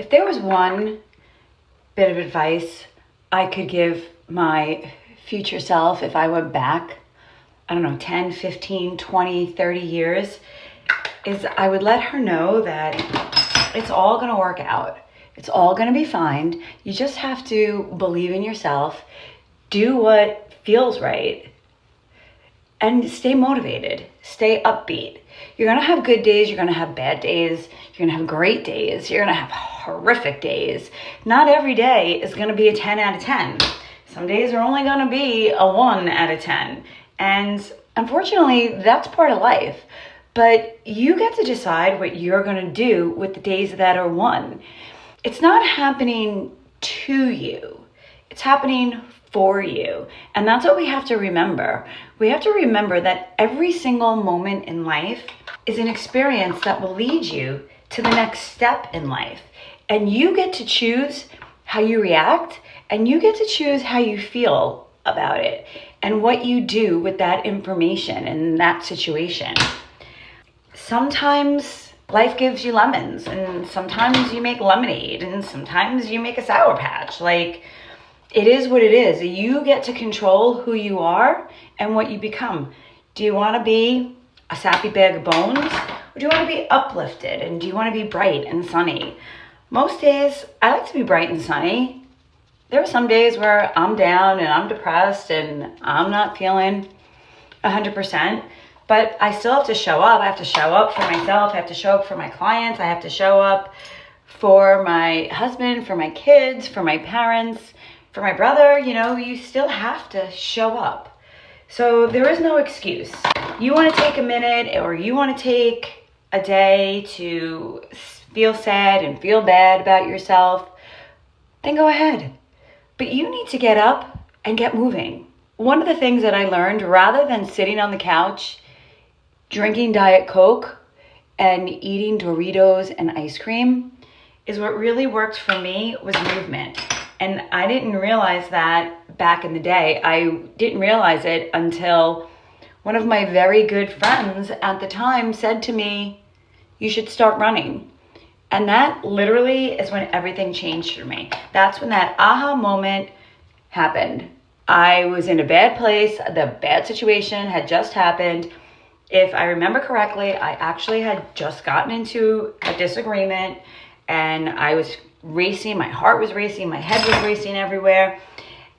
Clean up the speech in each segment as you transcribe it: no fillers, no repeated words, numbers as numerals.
If there was one bit of advice I could give my future self if I went back, I don't know, 10, 15, 20, 30 years, is I would let her know that it's all going to work out. It's all going to be fine. You just have to believe in yourself, do what feels right, and stay motivated, stay upbeat. You're going to have good days, you're going to have bad days, you're going to have great days, you're going to have horrific days. Not every day is going to be a 10 out of 10. Some days are only going to be a 1 out of 10. And unfortunately, that's part of life. But you get to decide what you're going to do with the days that are 1. It's not happening to you. It's happening for you. And that's what we have to remember. We have to remember that every single moment in life is an experience that will lead you to the next step in life. And you get to choose how you react, and you get to choose how you feel about it and what you do with that information in that situation. Sometimes life gives you lemons, and sometimes you make lemonade, and sometimes you make a Sour Patch. Like, it is what it is. You get to control who you are and what you become. Do you want to be a sappy bag of bones? Or do you want to be uplifted? And do you want to be bright and sunny? Most days, I like to be bright and sunny. There are some days where I'm down and I'm depressed and I'm not feeling 100%. But I still have to show up. I have to show up for myself. I have to show up for my clients. I have to show up for my husband, for my kids, for my parents, for my brother. You still have to show up. So there is no excuse. You want to take a minute, or you want to take a day to feel sad and feel bad about yourself, then go ahead. But you need to get up and get moving. One of the things that I learned, rather than sitting on the couch, drinking Diet Coke and eating Doritos and ice cream, is what really worked for me was movement. And I didn't realize that back in the day. I didn't realize it until one of my very good friends at the time said to me, "You should start running." And that literally is when everything changed for me. That's when that aha moment happened. I was in a bad place. The bad situation had just happened. If I remember correctly, I actually had just gotten into a disagreement, and I was racing. My heart was racing. My head was racing everywhere.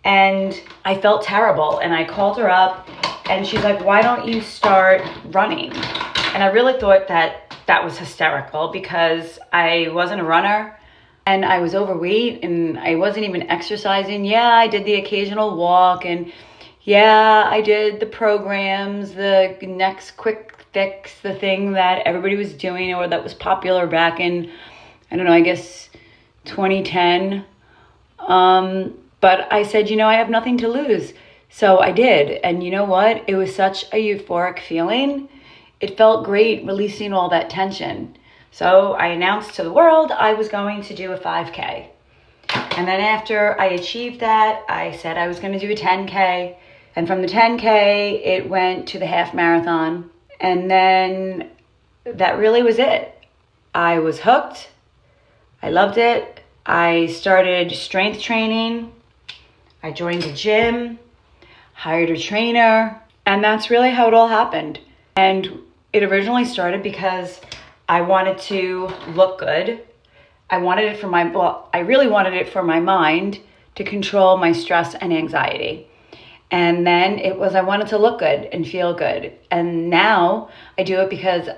And I felt terrible. And I called her up, and she's like, "Why don't you start running?" And I really thought that was hysterical, because I wasn't a runner and I was overweight and I wasn't even exercising. Yeah, I did the occasional walk, and yeah, I did the programs, the next quick fix, the thing that everybody was doing or that was popular back in, I don't know, I guess 2010. But I said, I have nothing to lose. So I did. And you know what? It was such a euphoric feeling. It felt great releasing all that tension. So I announced to the world I was going to do a 5K. And then after I achieved that, I said I was going to do a 10K. And from the 10K, it went to the half marathon. And then that really was it. I was hooked. I loved it. I started strength training. I joined a gym, hired a trainer, and that's really how it all happened. And it originally started because I wanted to look good. I really wanted it for my mind to control my stress and anxiety. And then it was, I wanted to look good and feel good. And now I do it because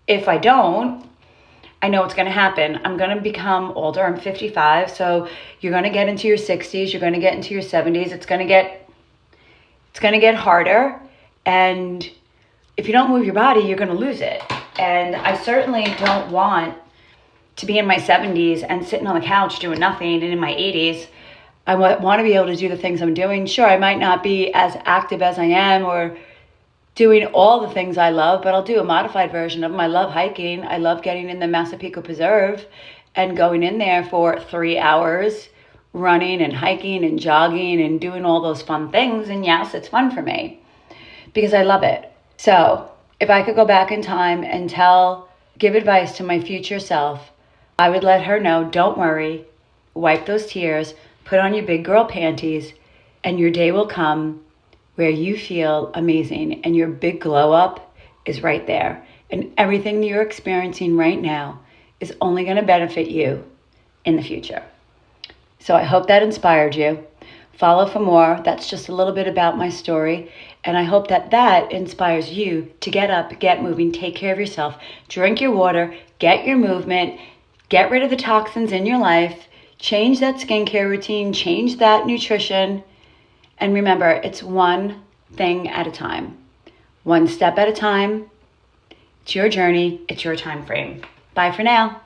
if I don't, I know what's going to happen. I'm going to become older. I'm 55. So you're going to get into your 60s. You're going to get into your 70s. It's going to get harder. And if you don't move your body, you're going to lose it. And I certainly don't want to be in my 70s and sitting on the couch doing nothing. And in my 80s, I want to be able to do the things I'm doing. Sure, I might not be as active as I am or doing all the things I love, but I'll do a modified version of them. I love hiking. I love getting in the Massapequa Preserve and going in there for 3 hours, running and hiking and jogging and doing all those fun things. And yes, it's fun for me because I love it. So if I could go back in time and give advice to my future self, I would let her know, don't worry, wipe those tears, put on your big girl panties, and your day will come where you feel amazing and your big glow up is right there. And everything that you're experiencing right now is only going to benefit you in the future. So I hope that inspired you. Follow for more. That's just a little bit about my story. And I hope that that inspires you to get up, get moving, take care of yourself, drink your water, get your movement, get rid of the toxins in your life, change that skincare routine, change that nutrition. And remember, it's one thing at a time, one step at a time. It's your journey. It's your time frame. Bye for now.